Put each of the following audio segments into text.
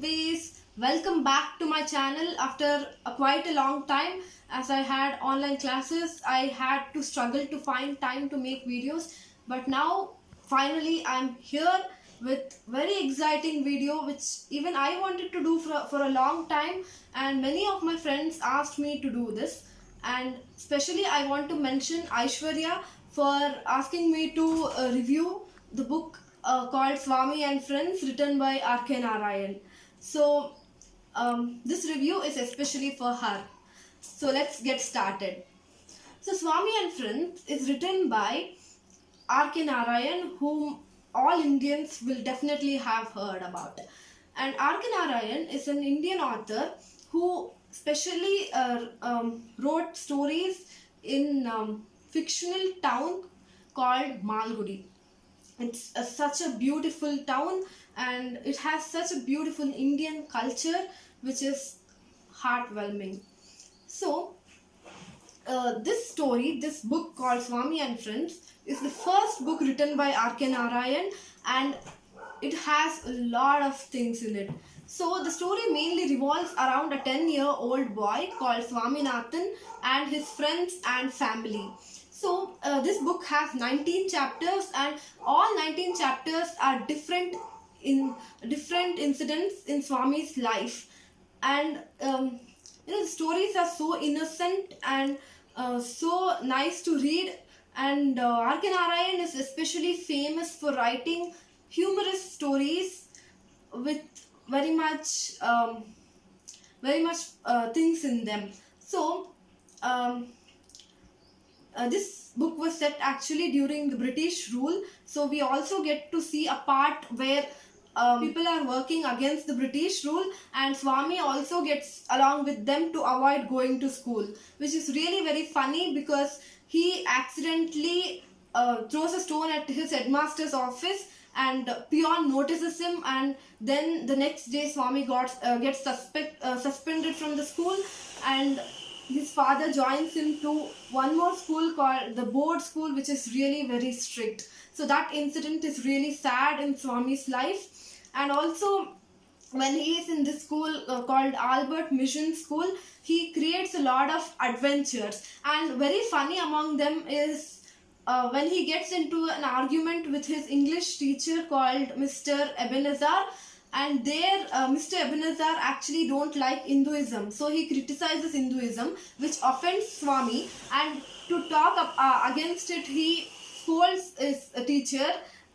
Ways, welcome back to my channel after quite a long time. As I had online classes, I had to struggle to find time to make videos, but now finally I'm here with very exciting video which even I wanted to do for a long time, and many of my friends asked me to do this. And especially I want to mention Aishwarya for asking me to review the book called Swami and Friends, written by R.K. Narayan. So this review is especially for her. So let's get started. So Swami and Friends is written by R.K. Narayan, whom all Indians will definitely have heard about. And R.K. Narayan is an Indian author who specially wrote stories in fictional town called Malgudi. It's such a beautiful town, and it has such a beautiful Indian culture which is heartwarming. So this book called Swami and Friends is the first book written by R.K. Narayan, and it has a lot of things in it. So the story mainly revolves around a 10-year-old boy called Swaminathan and his friends and family. So this book has 19 chapters, and all 19 chapters are different incidents in Swami's life. And the stories are so innocent and so nice to read. And R.K. Narayan is especially famous for writing humorous stories with very much things in them. So this book was set actually during the British rule, so we also get to see a part where people are working against the British rule, and Swami also gets along with them to avoid going to school, which is really very funny because he accidentally throws a stone at his headmaster's office, and peon notices him, and then the next day Swami gets suspended from the school, and his father joins him to one more school called the board school, which is really very strict. So that incident is really sad in Swami's life. And also when he is in this school called Albert Mission School, he creates a lot of adventures, and very funny among them is when he gets into an argument with his English teacher called Mr. Ebenezer, and there Mr. Ebenezer actually don't like Hinduism, so he criticizes Hinduism, which offends Swami, and to talk against it, he scolds his teacher,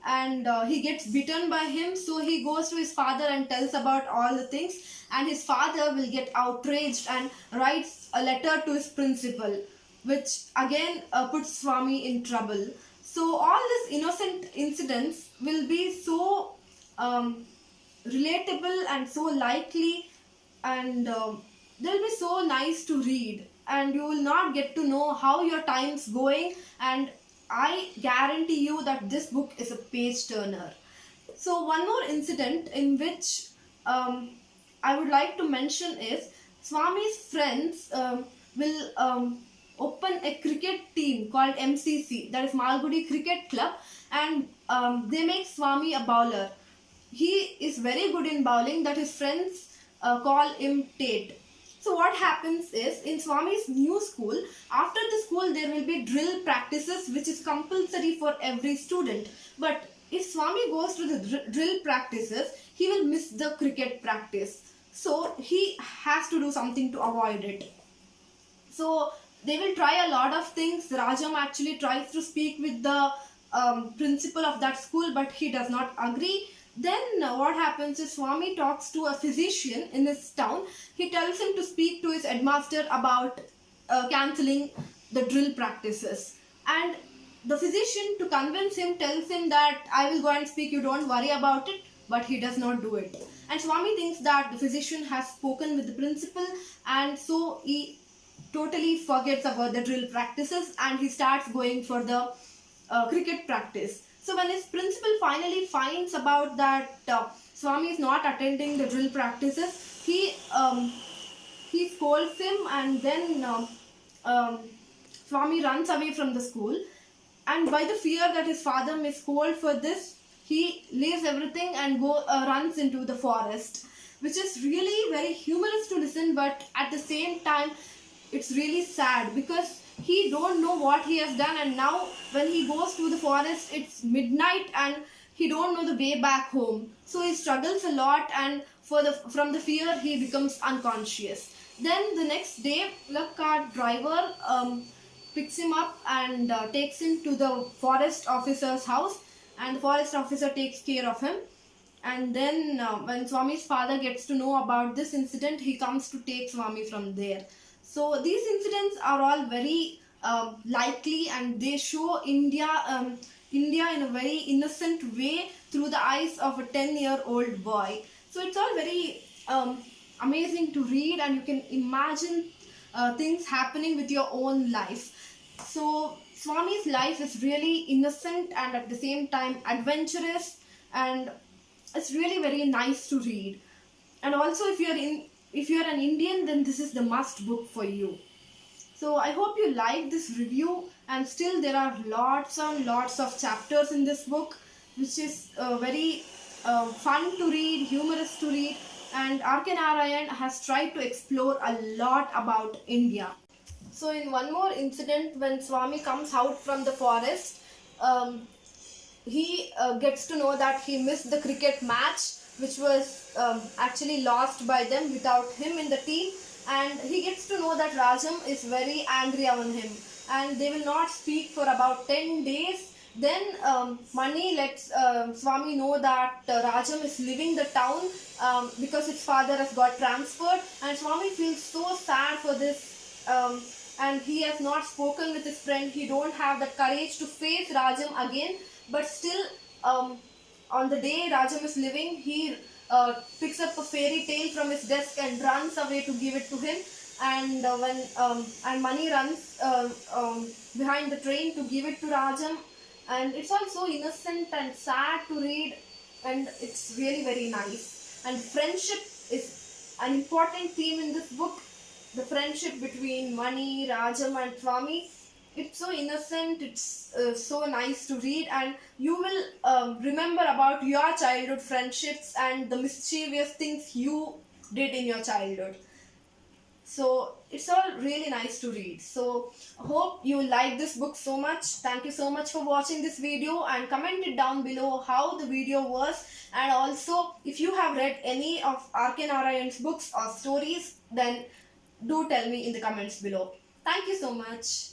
and he gets bitten by him. So he goes to his father and tells about all the things, and his father will get outraged and writes a letter to his principal, which again puts Swami in trouble. So all these innocent incidents will be so relatable and so likely, and they'll be so nice to read, and you will not get to know how your time's going, and I guarantee you that this book is a page turner. So one more incident in which I would like to mention is Swami's friends will open a cricket team called MCC, that is Malgudi Cricket Club, and they make Swami a bowler. He is very good in bowling that his friends call him Tate. So what happens is, in Swami's new school, after the school there will be drill practices which is compulsory for every student. But if Swami goes to the drill practices, he will miss the cricket practice. So he has to do something to avoid it. So they will try a lot of things. Rajam actually tries to speak with the principal of that school, but he does not agree. Then what happens is Swami talks to a physician in his town. He tells him to speak to his headmaster about cancelling the drill practices. And the physician, to convince him, tells him that I will go and speak, you don't worry about it. But he does not do it. And Swami thinks that the physician has spoken with the principal, and so he totally forgets about the drill practices, and he starts going for the cricket practice. So when his principal finally finds about that Swami is not attending the drill practices, he scolds him, and then Swami runs away from the school. And by the fear that his father may scold for this, he leaves everything and runs into the forest. which is really very humorous to listen, but at the same time it's really sad because he don't know what he has done, and now when he goes to the forest it's midnight and he don't know the way back home, so he struggles a lot, and from the fear he becomes unconscious. Then the next day the car driver picks him up and takes him to the forest officer's house, and the forest officer takes care of him. And then when Swami's father gets to know about this incident, he comes to take Swami from there. So these incidents are all very likely, and they show India in a very innocent way through the eyes of a 10-year-old boy. So it's all very amazing to read, and you can imagine things happening with your own life. So Swami's life is really innocent and at the same time adventurous, and it's really very nice to read. And also if you're an Indian, then this is the must book for you. So I hope you like this review, and still there are lots and lots of chapters in this book, which is very fun to read, humorous to read, and R.K. Narayan has tried to explore a lot about India. So in one more incident, when Swami comes out from the forest, he gets to know that he missed the cricket match, which was actually lost by them without him in the team, and he gets to know that Rajam is very angry on him, and they will not speak for about 10 days. Then Mani lets Swami know that Rajam is leaving the town because his father has got transferred, and Swami feels so sad for this, and he has not spoken with his friend. He don't have the courage to face Rajam again, but still on the day Rajam is leaving, he picks up a fairy tale from his desk and runs away to give it to him, and when Mani runs behind the train to give it to Rajam, and it's all so innocent and sad to read, and it's really very nice. And friendship is an important theme in this book. The friendship between Mani, Rajam and Swami, it's so innocent, it's so nice to read, and you will remember about your childhood friendships and the mischievous things you did in your childhood. So it's all really nice to read. So I hope you like this book so much. Thank you so much for watching this video, and comment it down below how the video was, and also if you have read any of R.K. Narayan's books or stories, then do tell me in the comments below. Thank you so much.